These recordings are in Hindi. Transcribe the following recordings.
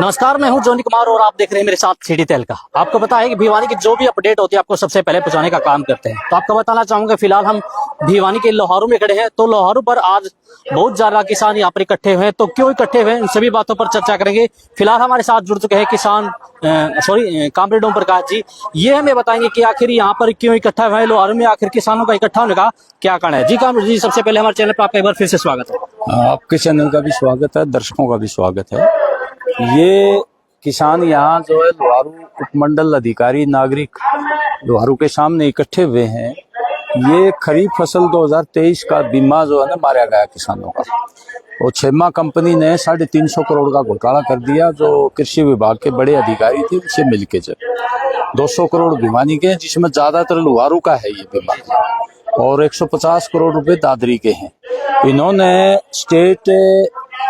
नमस्कार, मैं हूं जोनी कुमार और आप देख रहे हैं मेरे साथ सिटी तहलका। आपको पता है कि भिवानी की जो भी अपडेट होती है आपको सबसे पहले पहुंचाने का काम करते हैं। तो आपको बताना चाहूंगा, फिलहाल हम भिवानी के लोहारू में खड़े हैं। तो लोहारू पर आज बहुत ज्यादा किसान यहाँ पर इकट्ठे हुए हैं। तो क्यों इकट्ठे हुए हैं, इन सभी बातों पर चर्चा करेंगे। फिलहाल हमारे साथ जुड़ चुके हैं किसान कामरेड ओम प्रकाश जी। ये हमें बताएंगे कि आखिर यहाँ पर क्यों इकट्ठा हुए हैं लोहारू में, आखिर किसानों का इकट्ठा होने का क्या कारण है। जी कामरेड जी, सबसे पहले हमारे चैनल पर आपका एक बार फिर से स्वागत है। आपके चैनल का भी स्वागत है, दर्शकों का भी स्वागत है। ये किसान यहाँ जो है लोहारू उपमंडल अधिकारी नागरिक लोहारू के सामने इकट्ठे हुए हैं। ये खरीफ फसल 2023 का बीमा जो है ना मारा गया किसानों का, और छेमा कंपनी ने 350 करोड़ का घोटाला कर दिया। जो कृषि विभाग के बड़े अधिकारी थे उनसे मिलके जब 200 करोड़ भिवानी के, जिसमें ज्यादातर लोहारू का है ये बीमा, और 150 करोड़ रुपए दादरी के हैं। इन्होंने स्टेट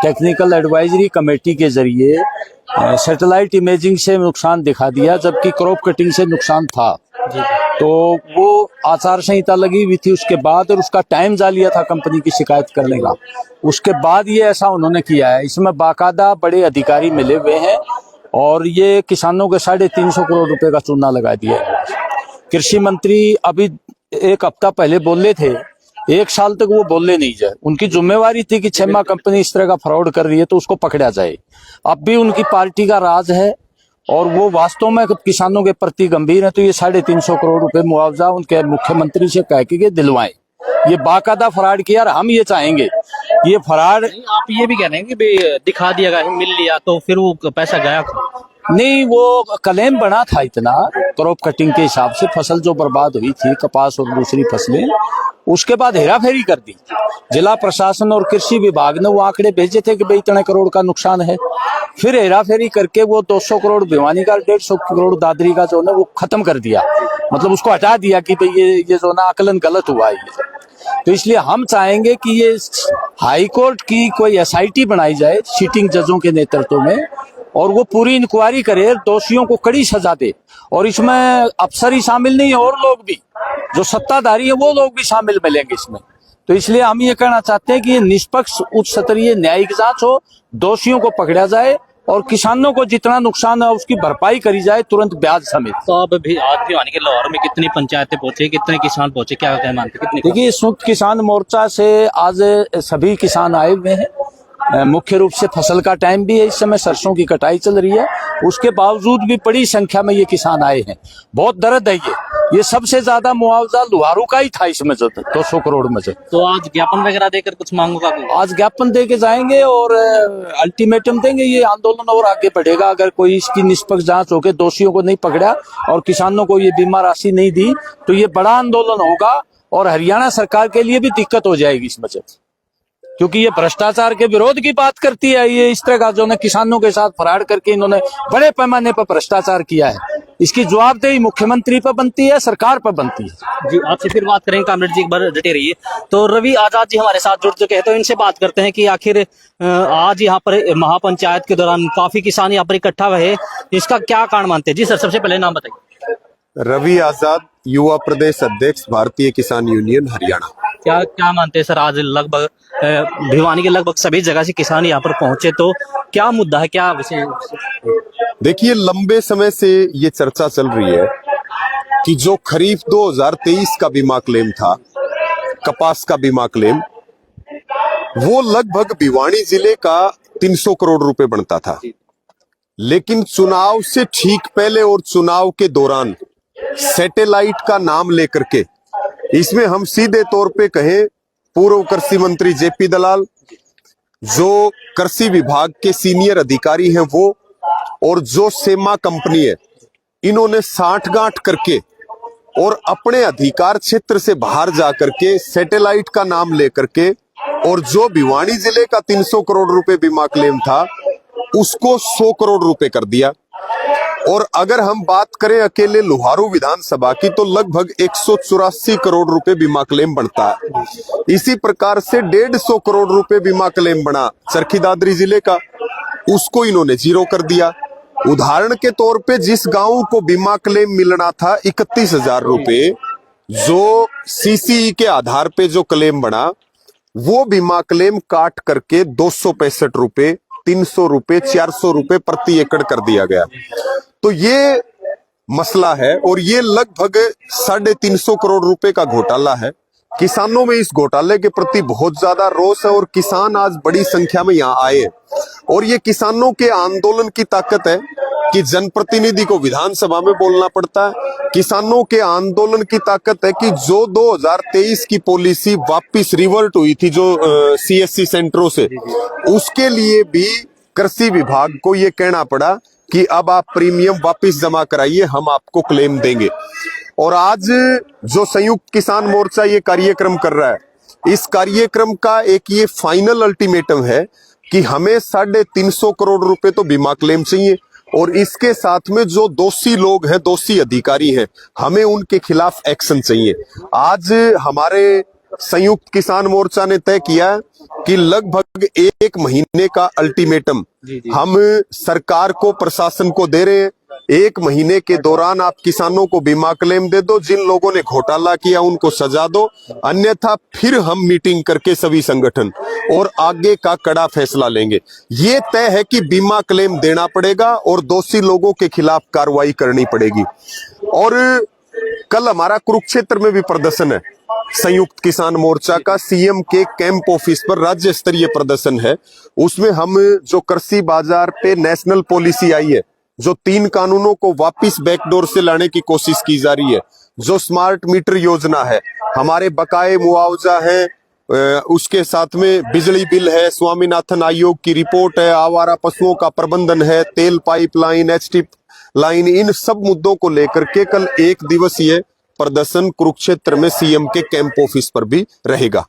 टेक्निकल एडवाइजरी कमेटी के जरिए सैटेलाइट इमेजिंग से नुकसान दिखा दिया, जबकि क्रॉप कटिंग से नुकसान था। तो वो आचार संहिता लगी हुई थी उसके बाद, और उसका टाइम जा लिया था कंपनी की शिकायत करने का। उसके बाद ये ऐसा उन्होंने किया है। इसमें बाकायदा बड़े अधिकारी मिले हुए हैं, और ये किसानों के 350 करोड़ रुपए का चूना लगा दिया है। कृषि मंत्री अभी एक हफ्ता पहले बोले थे, एक साल तक वो बोलने नहीं जाए। उनकी जिम्मेवारी थी कि छेमा कंपनी इस तरह का फ्रॉड कर रही है तो उसको पकड़ा जाए। अब भी उनकी पार्टी का राज है, और वो वास्तव में किसानों के प्रति गंभीर है। तो ये 350 करोड़ रुपए मुआवजा उनके मुख्यमंत्री से कह के दिलवाएं। ये बाकायदा फ्रॉड किया, और हम ये चाहेंगे ये फ्रॉड। आप ये भी कह रहे हैं कि दिखा दिया गया, मिल लिया तो फिर वो पैसा गया नहीं, वो क्लेम बना था इतना क्रॉप कटिंग के हिसाब से, फसल जो बर्बाद हुई थी कपास और दूसरी फसलें, उसके बाद हेराफेरी कर दी। जिला प्रशासन और कृषि विभाग ने वो आंकड़े भेजे थे कि भाई इतने करोड़ का नुकसान है। फिर हेराफेरी करके वो 200 करोड़ भिवानी का, 150 करोड़ दादरी का जो है वो खत्म कर दिया। मतलब उसको हटा दिया कि भाई ये जो ना आकलन गलत हुआ है ये। तो इसलिए हम चाहेंगे कि ये हाई कोर्ट की कोई एसआईटी बनाई जाए सिटिंग जजों के नेतृत्व में, और वो पूरी इंक्वायरी करे, दोषियों को कड़ी सजा दे। और इसमें अफसर ही शामिल नहीं है, और लोग भी जो सत्ताधारी है वो लोग भी शामिल मिलेंगे इसमें। तो इसलिए हम ये कहना चाहते हैं कि ये निष्पक्ष उच्च स्तरीय न्यायिक जांच हो, दोषियों को पकड़ा जाए, और किसानों को जितना नुकसान है उसकी भरपाई करी जाए तुरंत ब्याज समेत। तो अब भी आज भिवानी के लाहौर में कितनी पंचायतें पहुंचे, कितने किसान पहुंचे, क्या कहना मानते कितने? देखिए, संयुक्त किसान मोर्चा से आज सभी किसान आए हुए हैं। मुख्य रूप से फसल का टाइम भी है, इस समय सरसों की कटाई चल रही है। उसके बावजूद भी बड़ी संख्या में ये किसान आए हैं। बहुत दर्द है ये सबसे ज्यादा मुआवजा लोहारू का ही था इसमें, जो 200 करोड़ में से। तो आज ज्ञापन वगैरह देकर कुछ मांगोगा? आज ज्ञापन दे के जाएंगे और अल्टीमेटम देंगे। ये आंदोलन और आगे बढ़ेगा अगर कोई इसकी निष्पक्ष जांच होकर दोषियों को नहीं पकड़ा और किसानों को ये बीमा राशि नहीं दी, तो ये बड़ा आंदोलन होगा, और हरियाणा सरकार के लिए भी दिक्कत हो जाएगी इसमें से, क्योंकि ये भ्रष्टाचार के विरोध की बात करती है। ये इस तरह का जो किसानों के साथ फराड करके इन्होंने बड़े पैमाने पर भ्रष्टाचार किया है, इसकी जवाबदेही मुख्यमंत्री पर बनती है, सरकार पर बनती है। जी, आपसे फिर बात करेंगे कामरेड जी, एक बार डटे रहिए। तो रवि आजाद जी हमारे साथ जुड़ चुके हैं, तो इनसे बात करते हैं कि आखिर आज यहाँ पर महापंचायत के दौरान काफी किसान यहाँ पर इकट्ठा हुए, इसका क्या कारण मानते हैं? जी सर, सबसे पहले नाम बताइए। रवि आजाद, युवा प्रदेश अध्यक्ष, भारतीय किसान यूनियन हरियाणा। क्या मानते हैं सर, आज लगभग भिवानी के लगभग सभी जगह से किसान यहाँ पर पहुंचे, तो क्या मुद्दा है, क्या विषय? देखिए, लंबे समय से ये चर्चा चल रही है कि जो खरीफ 2023 का बीमा क्लेम था, कपास का बीमा क्लेम, वो लगभग भिवानी जिले का 300 करोड़ रुपए बनता था। लेकिन चुनाव से ठीक पहले और चुनाव के दौरान सैटेलाइट का नाम लेकर के, इसमें हम सीधे तौर पे कहें, पूर्व कृषि मंत्री जेपी दलाल, जो कृषि विभाग के सीनियर अधिकारी हैं वो, और जो सेमा कंपनी है, इन्होंने साठगांठ करके और अपने अधिकार क्षेत्र से बाहर जाकर के सैटेलाइट का नाम लेकर के, और जो भिवानी जिले का 300 करोड़ रुपए बीमा क्लेम था उसको 100 करोड़ रुपए कर दिया। और अगर हम बात करें अकेले लोहारू विधानसभा की, तो लगभग 184 करोड़ रुपए बीमा क्लेम बनता है। इसी प्रकार से 150 करोड़ रुपए बीमा क्लेम बना चरखी दादरी जिले का, उसको इन्होंने जीरो कर दिया। उदाहरण के तौर पे जिस गांव को बीमा क्लेम मिलना था 31,000 रुपए, जो सीसीई के आधार पे जो क्लेम बना, वो बीमा क्लेम काट करके 265 रुपए 300 रुपए 400 रुपए प्रति एकड़ कर दिया गया। तो ये मसला है और ये लगभग 350 करोड़ रुपए का घोटाला है। किसानों में इस घोटाले के प्रति बहुत ज्यादा रोष है और किसान आज बड़ी संख्या में यहाँ आए और ये किसानों के आंदोलन की ताकत है कि जनप्रतिनिधि को विधानसभा में बोलना पड़ता है। किसानों के आंदोलन की ताकत है कि जो 2023 की पॉलिसी वापस रिवर्ट हुई थी जो सीएससी सेंटरों से, उसके लिए भी कृषि विभाग को ये कहना पड़ा कि अब आप प्रीमियम वापस जमा कराइए, हम आपको क्लेम देंगे। और आज जो संयुक्त किसान मोर्चा ये कार्यक्रम कर रहा है, इस कार्यक्रम का एक ये फाइनल अल्टीमेटम है कि हमें 350 करोड़ रुपए तो बीमा क्लेम चाहिए और इसके साथ में जो दोषी लोग हैं, दोषी अधिकारी हैं, हमें उनके खिलाफ एक्शन चाहिए। आज हमारे संयुक्त किसान मोर्चा ने तय किया कि लगभग 1 महीने का अल्टीमेटम हम सरकार को, प्रशासन को दे रहे हैं। 1 महीने के दौरान आप किसानों को बीमा क्लेम दे दो, जिन लोगों ने घोटाला किया उनको सजा दो, अन्यथा फिर हम मीटिंग करके सभी संगठन और आगे का कड़ा फैसला लेंगे। ये तय है कि बीमा क्लेम देना पड़ेगा और दोषी लोगों के खिलाफ कार्रवाई करनी पड़ेगी। और कल हमारा कुरुक्षेत्र में भी प्रदर्शन है संयुक्त किसान मोर्चा का, सीएम के कैंप ऑफिस पर राज्य स्तरीय प्रदर्शन है। उसमें हम जो कृषि बाजार पे नेशनल पॉलिसी आई है, जो 3 कानूनों को वापस बैकडोर से लाने की कोशिश की जा रही है, जो स्मार्ट मीटर योजना है, हमारे बकाये मुआवजा है, उसके साथ में बिजली बिल है, स्वामीनाथन आयोग की रिपोर्ट है, आवारा पशुओं का प्रबंधन है, तेल पाइपलाइन, एचटी लाइन, इन सब मुद्दों को लेकर के कल 1 दिवसीय प्रदर्शन कुरुक्षेत्र में सीएम के कैंप ऑफिस पर भी रहेगा।